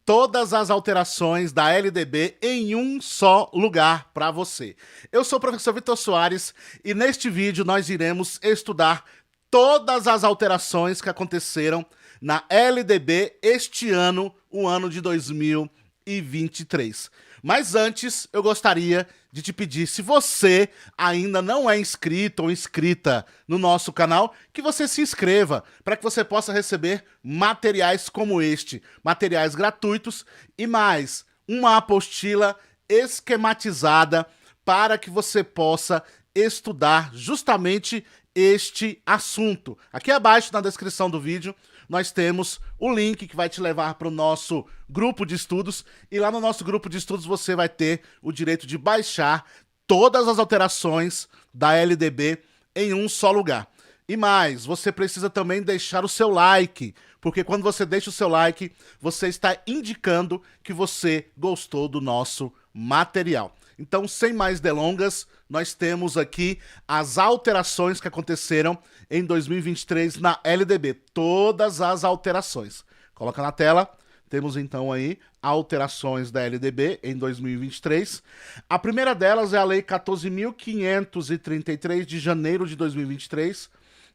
todas as alterações da LDB em um só lugar para você. Eu sou o professor Vitor Soares e neste vídeo nós iremos estudar todas as alterações que aconteceram na LDB este ano, o ano de 2023. Mas antes, eu gostaria de te pedir, se você ainda não é inscrito ou inscrita no nosso canal, que você se inscreva, para que você possa receber materiais como este, materiais gratuitos e mais, uma apostila esquematizada para que você possa estudar justamente este assunto. Aqui abaixo na descrição do vídeo nós temos o link que vai te levar para o nosso grupo de estudos e lá no nosso grupo de estudos você vai ter o direito de baixar todas as alterações da LDB em um só lugar. E mais, você precisa também deixar o seu like, porque quando você deixa o seu like, você está indicando que você gostou do nosso material. Então, sem mais delongas, nós temos aqui as alterações que aconteceram em 2023 na LDB. Todas as alterações. Coloca na tela. Temos então aí alterações da LDB em 2023. A primeira delas é a Lei 14.533 de janeiro de 2023,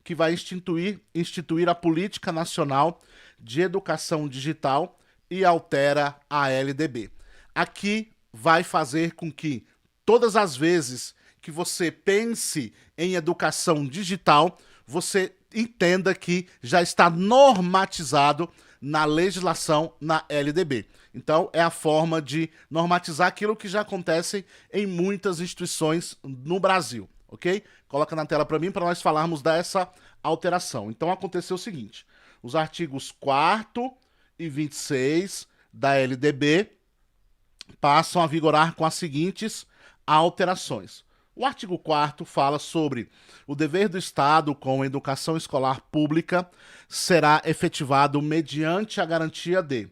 que vai instituir a Política Nacional de Educação Digital e altera a LDB. Aqui vai fazer com que todas as vezes que você pense em educação digital, você entenda que já está normatizado na legislação na LDB. Então, é a forma de normatizar aquilo que já acontece em muitas instituições no Brasil, ok? Coloca na tela para mim para nós falarmos dessa alteração. Então, aconteceu o seguinte, os artigos 4º e 26 da LDB passam a vigorar com as seguintes alterações. O artigo 4º fala sobre o dever do Estado com a educação escolar pública será efetivado mediante a garantia de...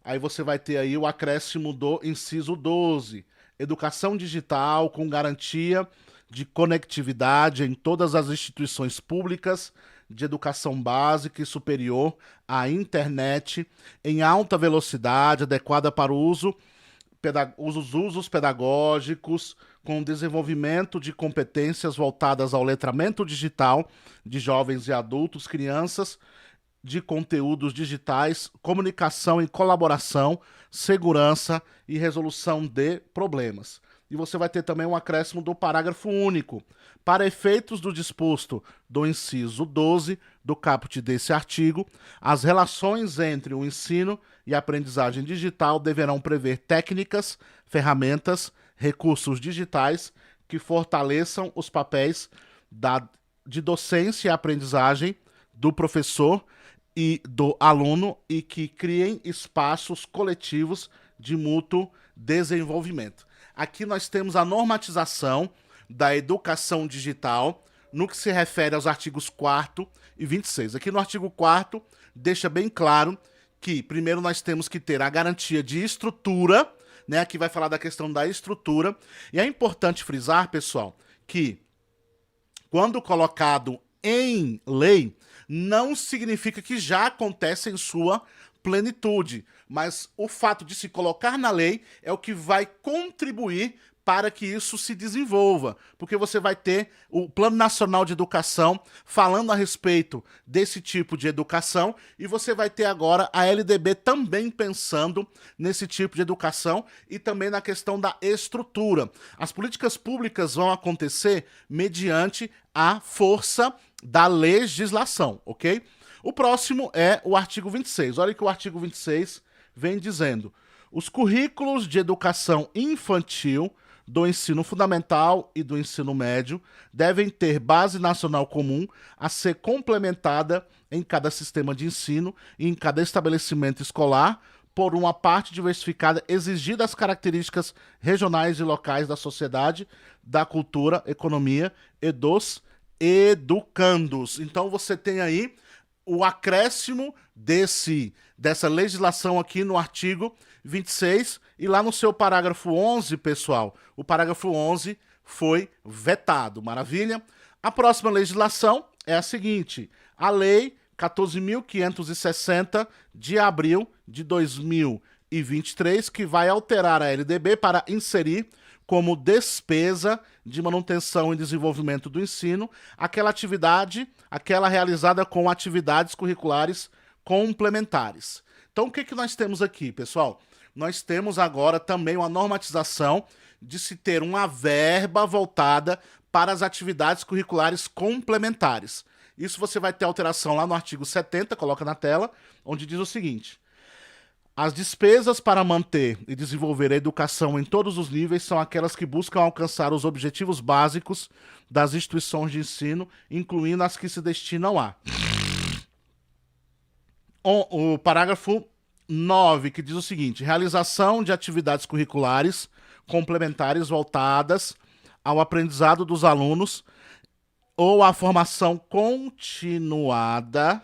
Aí você vai ter aí o acréscimo do inciso 12, educação digital com garantia de conectividade em todas as instituições públicas de educação básica e superior à internet em alta velocidade, adequada para o usos pedagógicos, com desenvolvimento de competências voltadas ao letramento digital de jovens e adultos, crianças, de conteúdos digitais, comunicação e colaboração, segurança e resolução de problemas. E você vai ter também um acréscimo do parágrafo único. Para efeitos do disposto do inciso 12 do caput desse artigo, as relações entre o ensino e a aprendizagem digital deverão prever técnicas, ferramentas, recursos digitais que fortaleçam os papéis de docência e aprendizagem do professor e do aluno e que criem espaços coletivos de mútuo desenvolvimento. Aqui nós temos a normatização da educação digital no que se refere aos artigos 4º e 26. Aqui no artigo 4º deixa bem claro que primeiro nós temos que ter a garantia de estrutura, né? Aqui vai falar da questão da estrutura. E é importante frisar, pessoal, que quando colocado em lei, não significa que já acontece em sua plenitude, mas o fato de se colocar na lei é o que vai contribuir para que isso se desenvolva, porque você vai ter o Plano Nacional de Educação falando a respeito desse tipo de educação e você vai ter agora a LDB também pensando nesse tipo de educação e também na questão da estrutura. As políticas públicas vão acontecer mediante a força da legislação, ok? O próximo é o artigo 26. Olha que o artigo 26 vem dizendo: os currículos de educação infantil do ensino fundamental e do ensino médio devem ter base nacional comum a ser complementada em cada sistema de ensino e em cada estabelecimento escolar por uma parte diversificada exigida as características regionais e locais da sociedade, da cultura, economia e dos educandos. Então você tem aí o acréscimo dessa legislação aqui no artigo 26 e lá no seu parágrafo 11, pessoal, o parágrafo 11 foi vetado, maravilha? A próxima legislação é a seguinte, a Lei 14.560 de abril de 2023 2023, que vai alterar a LDB para inserir como despesa de manutenção e desenvolvimento do ensino aquela realizada com atividades curriculares complementares. Então, o que que nós temos aqui, pessoal? Nós temos agora também uma normatização de se ter uma verba voltada para as atividades curriculares complementares. Isso você vai ter alteração lá no artigo 70, coloca na tela, onde diz o seguinte: as despesas para manter e desenvolver a educação em todos os níveis são aquelas que buscam alcançar os objetivos básicos das instituições de ensino, incluindo as que se destinam a... O parágrafo 9, que diz o seguinte: realização de atividades curriculares complementares voltadas ao aprendizado dos alunos ou à formação continuada.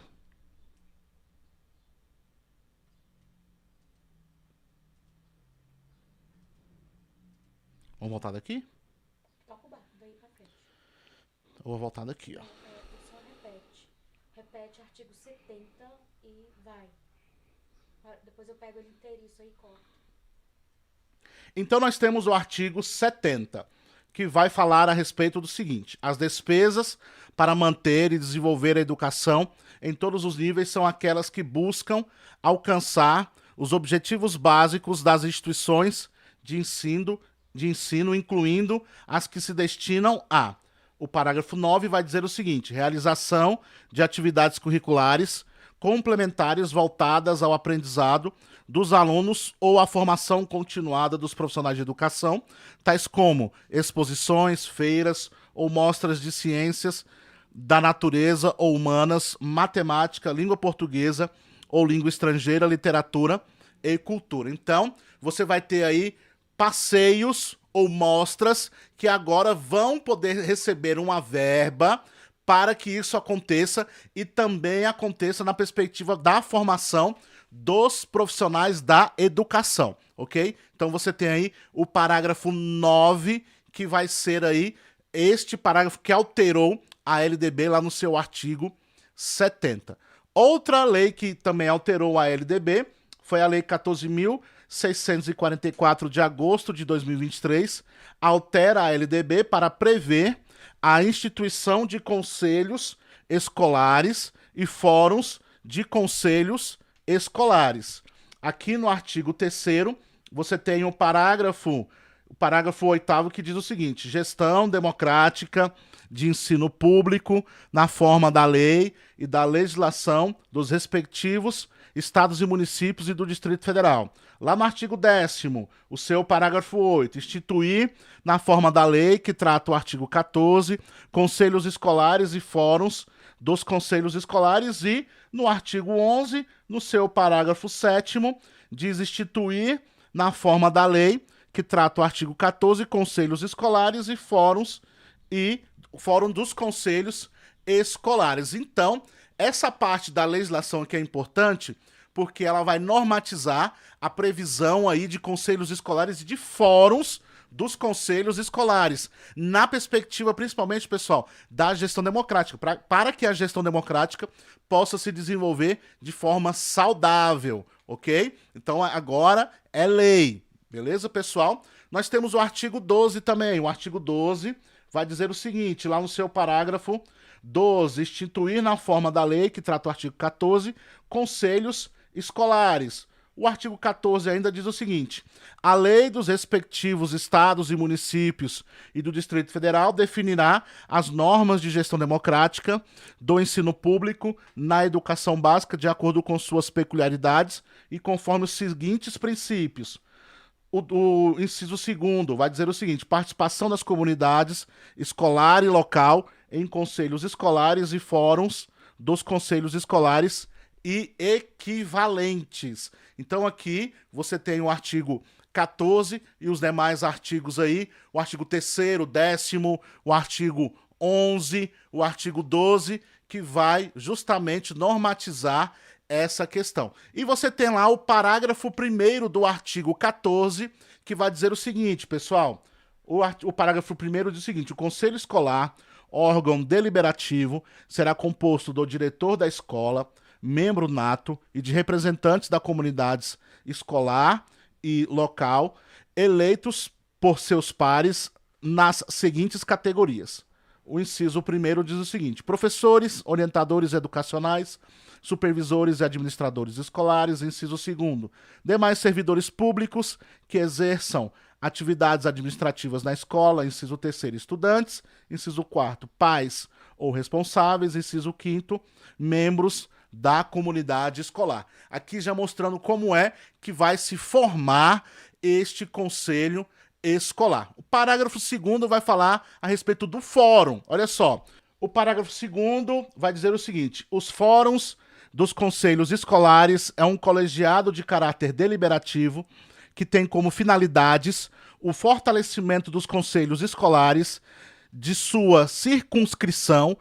Vamos voltar daqui? Toca o barco, daí pra frente. Eu vou voltar daqui, ó. Só repete. Repete artigo 70 e vai. Depois eu pego ele inteiriço aí e corto. Então nós temos o artigo 70, que vai falar a respeito do seguinte: as despesas para manter e desenvolver a educação em todos os níveis são aquelas que buscam alcançar os objetivos básicos das instituições de ensino, incluindo as que se destinam a... O parágrafo 9 vai dizer o seguinte: realização de atividades curriculares complementares voltadas ao aprendizado dos alunos ou à formação continuada dos profissionais de educação, tais como exposições, feiras ou mostras de ciências da natureza ou humanas, matemática, língua portuguesa ou língua estrangeira, literatura e cultura. Então, você vai ter aí passeios ou mostras que agora vão poder receber uma verba para que isso aconteça e também aconteça na perspectiva da formação dos profissionais da educação, ok? Então você tem aí o parágrafo 9, que vai ser aí este parágrafo que alterou a LDB lá no seu artigo 70. Outra lei que também alterou a LDB foi a Lei 14.644 de agosto de 2023, altera a LDB para prever a instituição de conselhos escolares e fóruns de conselhos escolares. Aqui no artigo 3º, você tem o parágrafo 8º, que diz o seguinte: gestão democrática de ensino público na forma da lei e da legislação dos respectivos estados e municípios e do Distrito Federal. Lá no artigo 10º, o seu parágrafo 8, instituir, na forma da lei que trata o artigo 14, conselhos escolares e fóruns dos conselhos escolares, e no artigo 11, no seu parágrafo 7º, diz instituir, na forma da lei que trata o artigo 14, conselhos escolares e fórum dos conselhos escolares. Então, essa parte da legislação aqui é importante porque ela vai normatizar a previsão aí de conselhos escolares e de fóruns dos conselhos escolares, na perspectiva, principalmente, pessoal, da gestão democrática, para que a gestão democrática possa se desenvolver de forma saudável, ok? Então, agora é lei, beleza, pessoal? Nós temos o artigo 12 também. O artigo 12 vai dizer o seguinte, lá no seu parágrafo 12, instituir na forma da lei, que trata o artigo 14, conselhos escolares. O artigo 14 ainda diz o seguinte: a lei dos respectivos estados e municípios e do Distrito Federal definirá as normas de gestão democrática do ensino público na educação básica de acordo com suas peculiaridades e conforme os seguintes princípios. O inciso 2º vai dizer o seguinte: participação das comunidades escolar e local em conselhos escolares e fóruns dos conselhos escolares e equivalentes. Então aqui você tem o artigo 14 e os demais artigos aí, o artigo 3º, 10º, o artigo 11, o artigo 12, que vai justamente normatizar essa questão. E você tem lá o parágrafo 1º do artigo 14, que vai dizer o seguinte, pessoal: o parágrafo 1º diz o seguinte: o conselho escolar, órgão deliberativo, será composto do diretor da escola, membro nato e de representantes da comunidade escolar e local, eleitos por seus pares nas seguintes categorias. O inciso 1º diz o seguinte: professores, orientadores educacionais, supervisores e administradores escolares. Inciso 2º, demais servidores públicos que exerçam atividades administrativas na escola. Inciso 3º, estudantes. Inciso 4º, pais ou responsáveis. Inciso 5º, membros da comunidade escolar. Aqui já mostrando como é que vai se formar este conselho escolar. O parágrafo 2º vai falar a respeito do fórum. Olha só, o parágrafo 2º vai dizer o seguinte: os fóruns dos conselhos escolares é um colegiado de caráter deliberativo que tem como finalidades o fortalecimento dos conselhos escolares, de sua circunscrição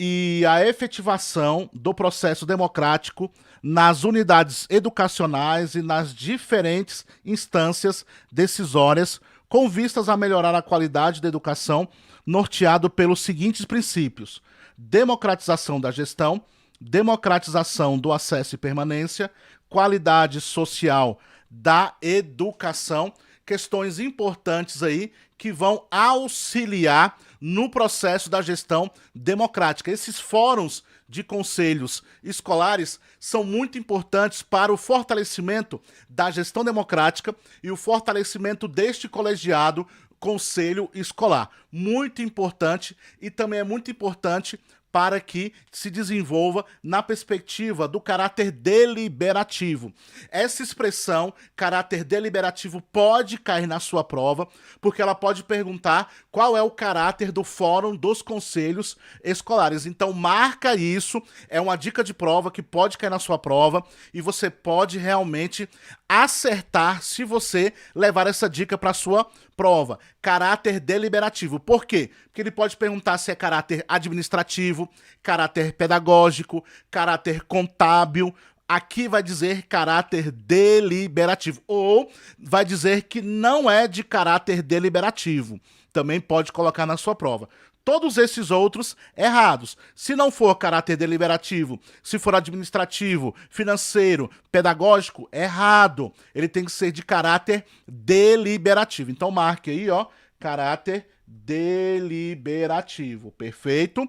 e a efetivação do processo democrático nas unidades educacionais e nas diferentes instâncias decisórias, com vistas a melhorar a qualidade da educação, norteado pelos seguintes princípios: democratização da gestão, democratização do acesso e permanência, qualidade social da educação, questões importantes aí que vão auxiliar no processo da gestão democrática. Esses fóruns de conselhos escolares são muito importantes para o fortalecimento da gestão democrática e o fortalecimento deste colegiado conselho escolar. Muito importante, e também é muito importante para que se desenvolva na perspectiva do caráter deliberativo. Essa expressão, caráter deliberativo, pode cair na sua prova, porque ela pode perguntar qual é o caráter do fórum dos conselhos escolares. Então marca isso, é uma dica de prova que pode cair na sua prova e você pode realmente acertar se você levar essa dica para a sua prova. Caráter deliberativo. Por quê? Porque ele pode perguntar se é caráter administrativo, caráter pedagógico, caráter contábil. Aqui vai dizer caráter deliberativo. Ou vai dizer que não é de caráter deliberativo. Também pode colocar na sua prova. Todos esses outros errados. Se não for caráter deliberativo, se for administrativo, financeiro, pedagógico, errado. Ele tem que ser de caráter deliberativo. Então marque aí, ó, caráter deliberativo. Perfeito?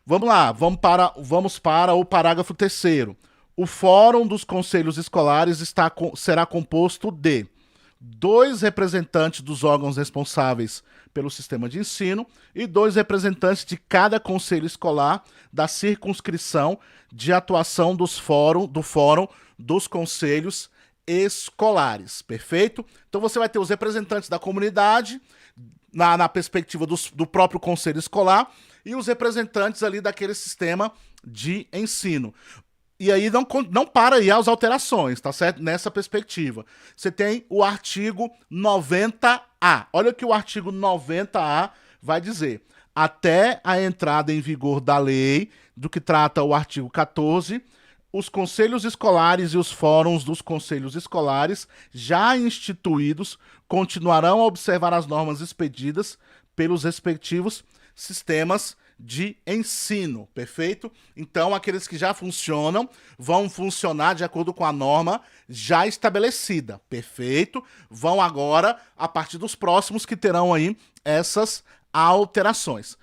Vamos lá, vamos para o parágrafo 3º. O Fórum dos Conselhos Escolares será composto de 2 representantes dos órgãos responsáveis pelo sistema de ensino e 2 representantes de cada conselho escolar da circunscrição de atuação do Fórum dos Conselhos Escolares. Perfeito? Então você vai ter os representantes da comunidade na perspectiva do próprio conselho escolar e os representantes ali daquele sistema de ensino. E aí não para aí as alterações, tá certo? Nessa perspectiva. Você tem o artigo 90A. Olha o que o artigo 90A vai dizer. Até a entrada em vigor da lei, do que trata o artigo 14, os conselhos escolares e os fóruns dos conselhos escolares já instituídos continuarão a observar as normas expedidas pelos respectivos sistemas de ensino, perfeito? Então, aqueles que já funcionam vão funcionar de acordo com a norma já estabelecida, perfeito? Vão agora a partir dos próximos que terão aí essas alterações.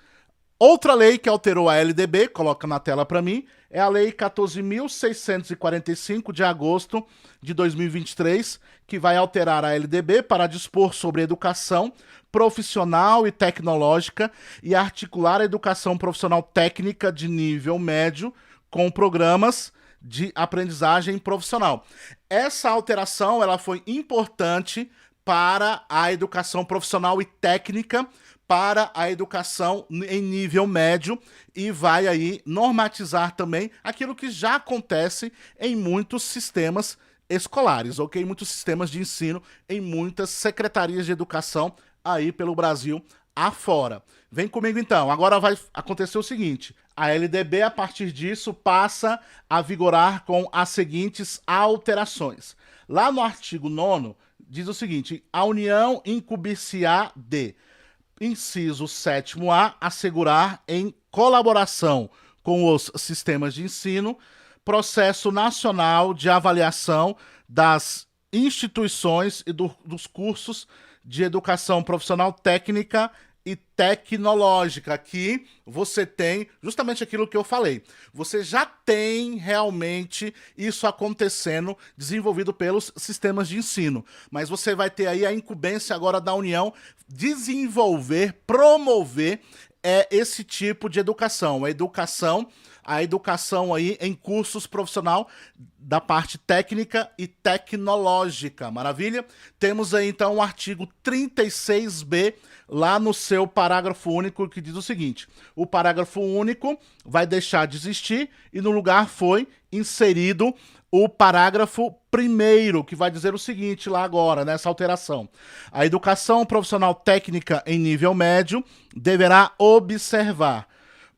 Outra lei que alterou a LDB, coloca na tela para mim, é a Lei 14.645 de agosto de 2023, que vai alterar a LDB para dispor sobre educação profissional e tecnológica e articular a educação profissional técnica de nível médio com programas de aprendizagem profissional. Essa alteração ela foi importante para a educação profissional e técnica, para a educação em nível médio e vai aí normatizar também aquilo que já acontece em muitos sistemas escolares, ok? Muitos sistemas de ensino, em muitas secretarias de educação aí pelo Brasil afora. Vem comigo então, agora vai acontecer o seguinte, a LDB a partir disso passa a vigorar com as seguintes alterações. Lá no artigo 9º diz o seguinte, a União incumbir-se-á de, inciso 7º A, assegurar em colaboração com os sistemas de ensino Processo Nacional de Avaliação das Instituições e dos cursos de educação profissional técnica e tecnológica. Aqui você tem justamente aquilo que eu falei. Você já tem realmente isso acontecendo, desenvolvido pelos sistemas de ensino. Mas você vai ter aí a incumbência agora da União desenvolver, promover esse tipo de educação. A educação aí em cursos profissional da parte técnica e tecnológica. Maravilha? Temos aí então o artigo 36B lá no seu parágrafo único, que diz o seguinte: o parágrafo único vai deixar de existir e no lugar foi inserido o parágrafo primeiro, que vai dizer o seguinte lá agora, nessa alteração: a educação profissional técnica em nível médio deverá observar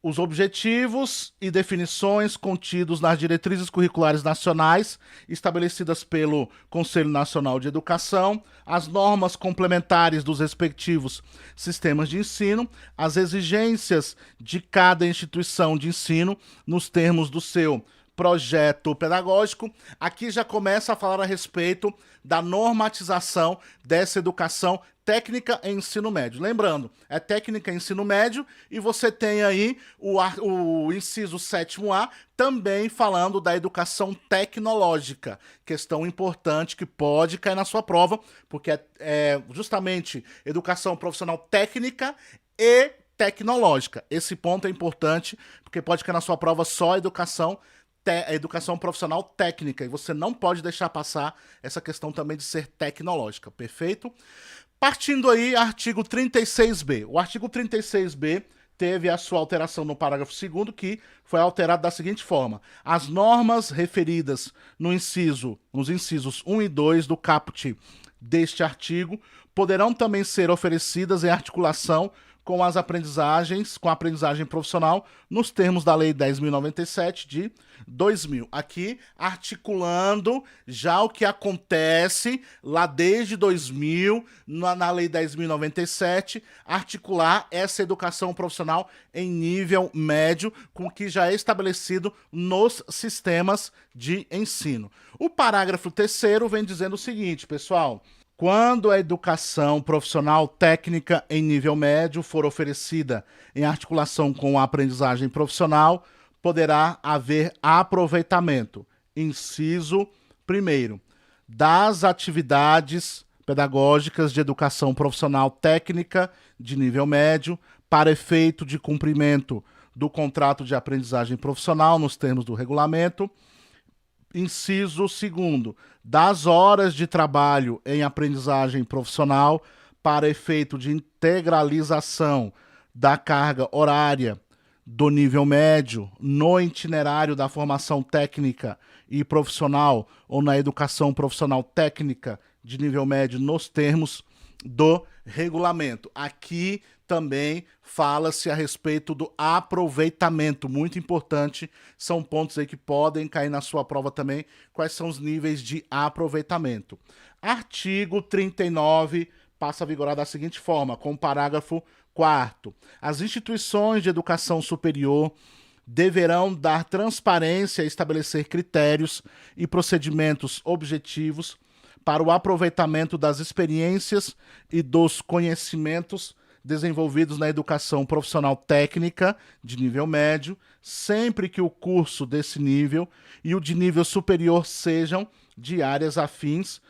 os objetivos e definições contidos nas diretrizes curriculares nacionais estabelecidas pelo Conselho Nacional de Educação, as normas complementares dos respectivos sistemas de ensino, as exigências de cada instituição de ensino nos termos do seu projeto pedagógico. Aqui já começa a falar a respeito da normatização dessa educação técnica em ensino médio. Lembrando, é técnica em ensino médio e você tem aí o inciso 7º A também falando da educação tecnológica. Questão importante que pode cair na sua prova, porque é justamente educação profissional técnica e tecnológica. Esse ponto é importante, porque pode cair na sua prova só educação profissional técnica, e você não pode deixar passar essa questão também de ser tecnológica, perfeito? Partindo aí, artigo 36B. O artigo 36B teve a sua alteração no parágrafo 2º, que foi alterado da seguinte forma: as normas referidas nos incisos 1 e 2 do caput deste artigo poderão também ser oferecidas em articulação com a aprendizagem profissional, nos termos da Lei 10.097 de 2000. Aqui, articulando já o que acontece lá desde 2000, na Lei 10.097, articular essa educação profissional em nível médio com o que já é estabelecido nos sistemas de ensino. O parágrafo 3º vem dizendo o seguinte, pessoal: quando a educação profissional técnica em nível médio for oferecida em articulação com a aprendizagem profissional, poderá haver aproveitamento, inciso 1º, das atividades pedagógicas de educação profissional técnica de nível médio para efeito de cumprimento do contrato de aprendizagem profissional nos termos do regulamento. Inciso 2º, das horas de trabalho em aprendizagem profissional para efeito de integralização da carga horária do nível médio no itinerário da formação técnica e profissional ou na educação profissional técnica de nível médio nos termos do regulamento. Aqui também fala-se a respeito do aproveitamento, muito importante, são pontos aí que podem cair na sua prova também, quais são os níveis de aproveitamento. Artigo 39 passa a vigorar da seguinte forma, com o parágrafo 4º. As instituições de educação superior deverão dar transparência e estabelecer critérios e procedimentos objetivos para o aproveitamento das experiências e dos conhecimentos desenvolvidos na educação profissional técnica de nível médio, sempre que o curso desse nível e o de nível superior sejam de áreas afins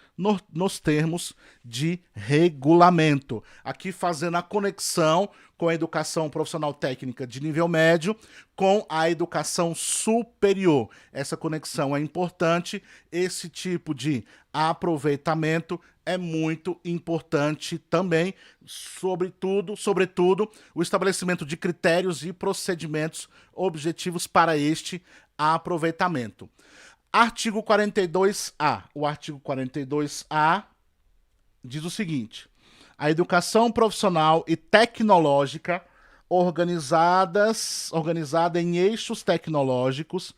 nos termos de regulamento. Aqui fazendo a conexão com a educação profissional técnica de nível médio com a educação superior. Essa conexão é importante, esse tipo de aproveitamento é muito importante também, sobretudo, o estabelecimento de critérios e procedimentos objetivos para este aproveitamento. Artigo 42A. O artigo 42A diz o seguinte: a educação profissional e tecnológica organizada em eixos tecnológicos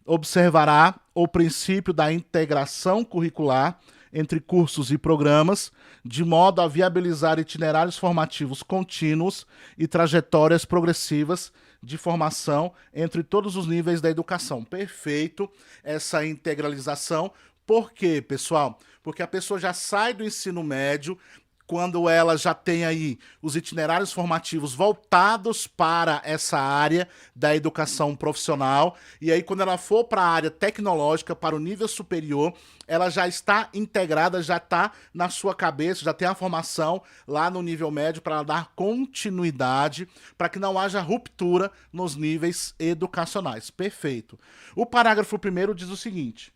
observará o princípio da integração curricular entre cursos e programas, de modo a viabilizar itinerários formativos contínuos e trajetórias progressivas de formação entre todos os níveis da educação. Perfeito essa integralização. Por quê, pessoal? Porque a pessoa já sai do ensino médio quando ela já tem aí os itinerários formativos voltados para essa área da educação profissional, e aí quando ela for para a área tecnológica, para o nível superior, ela já está integrada, já está na sua cabeça, já tem a formação lá no nível médio para dar continuidade, para que não haja ruptura nos níveis educacionais. Perfeito. O parágrafo 1º diz o seguinte: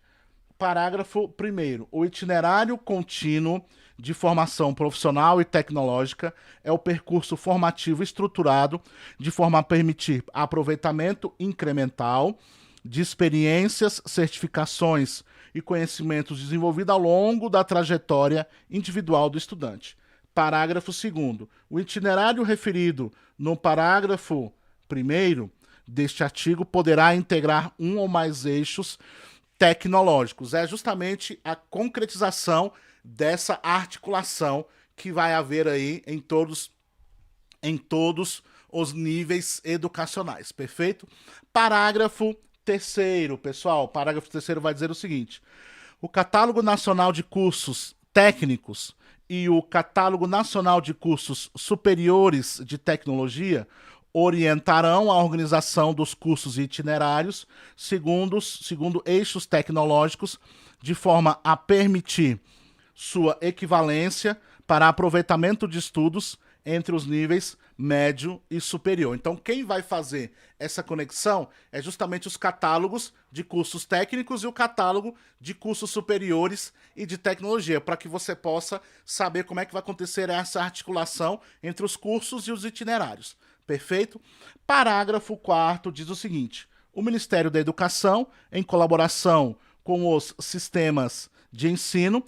parágrafo 1º. O itinerário contínuo de formação profissional e tecnológica é o percurso formativo estruturado de forma a permitir aproveitamento incremental de experiências, certificações e conhecimentos desenvolvidos ao longo da trajetória individual do estudante. Parágrafo 2º. O itinerário referido no parágrafo 1º deste artigo poderá integrar um ou mais eixos tecnológicos. É justamente a concretização dessa articulação que vai haver aí em todos os níveis educacionais. Perfeito? Parágrafo 3º, pessoal. Parágrafo 3º vai dizer o seguinte: o Catálogo Nacional de Cursos Técnicos e o Catálogo Nacional de Cursos Superiores de Tecnologia orientarão a organização dos cursos e itinerários segundo eixos tecnológicos, de forma a permitir sua equivalência para aproveitamento de estudos entre os níveis médio e superior. Então, quem vai fazer essa conexão é justamente os catálogos de cursos técnicos e o catálogo de cursos superiores e de tecnologia, para que você possa saber como é que vai acontecer essa articulação entre os cursos e os itinerários. Perfeito? Parágrafo 4º diz o seguinte: o Ministério da Educação, em colaboração com os sistemas de ensino,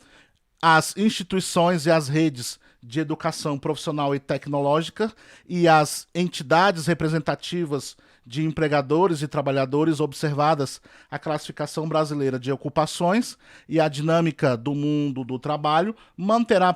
as instituições e as redes de educação profissional e tecnológica e as entidades representativas de empregadores e trabalhadores, observadas a classificação brasileira de ocupações e a dinâmica do mundo do trabalho, manterá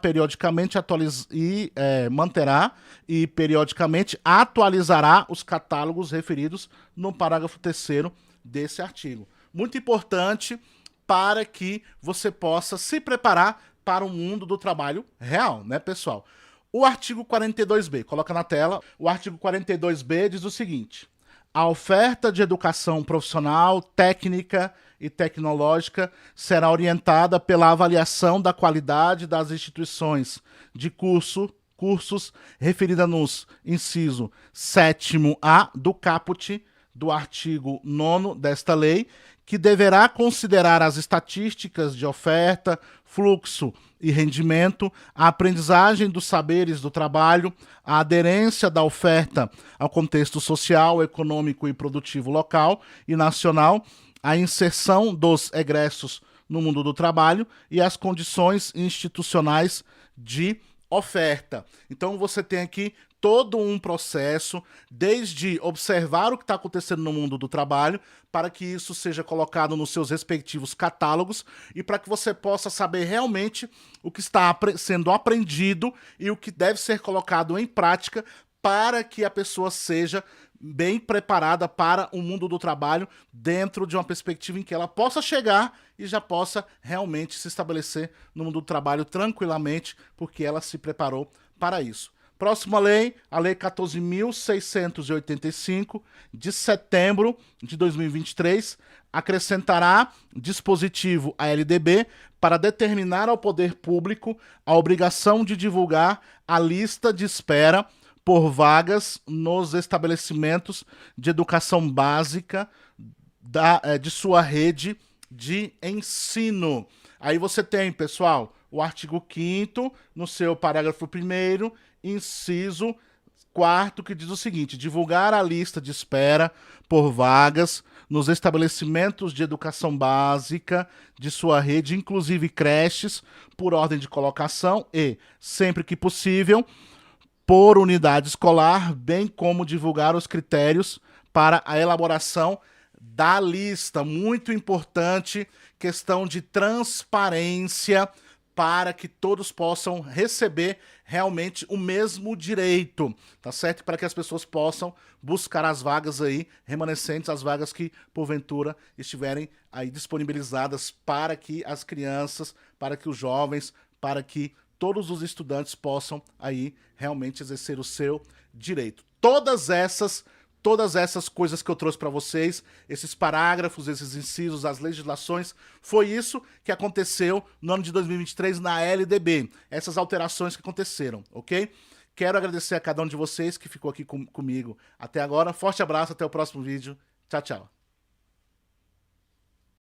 e periodicamente atualizará os catálogos referidos no parágrafo 3º desse artigo. Muito importante para que você possa se preparar para o mundo do trabalho real, né, pessoal? O artigo 42b, coloca na tela. O artigo 42b diz o seguinte: a oferta de educação profissional, técnica e tecnológica será orientada pela avaliação da qualidade das instituições de cursos referida nos inciso 7º-A do caput do artigo 9º desta lei, que deverá considerar as estatísticas de oferta, fluxo e rendimento, a aprendizagem dos saberes do trabalho, a aderência da oferta ao contexto social, econômico e produtivo local e nacional, a inserção dos egressos no mundo do trabalho e as condições institucionais de oferta. Então você tem aqui todo um processo, desde observar o que está acontecendo no mundo do trabalho, para que isso seja colocado nos seus respectivos catálogos e para que você possa saber realmente o que está sendo aprendido e o que deve ser colocado em prática para que a pessoa seja bem preparada para o mundo do trabalho dentro de uma perspectiva em que ela possa chegar e já possa realmente se estabelecer no mundo do trabalho tranquilamente, porque ela se preparou para isso. Próxima lei, a Lei 14.685, de setembro de 2023, acrescentará dispositivo à LDB para determinar ao poder público a obrigação de divulgar a lista de espera por vagas nos estabelecimentos de educação básica de sua rede de ensino. Aí você tem, pessoal, o artigo 5º, no seu parágrafo 1º, inciso 4º, que diz o seguinte: divulgar a lista de espera por vagas nos estabelecimentos de educação básica de sua rede, inclusive creches, por ordem de colocação e, sempre que possível, por unidade escolar, bem como divulgar os critérios para a elaboração da lista. Muito importante, questão de transparência para que todos possam receber realmente o mesmo direito, tá certo? Para que as pessoas possam buscar as vagas aí remanescentes, as vagas que porventura estiverem aí disponibilizadas para que as crianças, para que os jovens, para que todos os estudantes possam aí realmente exercer o seu direito. Todas essas coisas que eu trouxe para vocês, esses parágrafos, esses incisos, as legislações, foi isso que aconteceu no ano de 2023 na LDB. Essas alterações que aconteceram, ok? Quero agradecer a cada um de vocês que ficou aqui comigo até agora. Forte abraço, até o próximo vídeo. Tchau, tchau.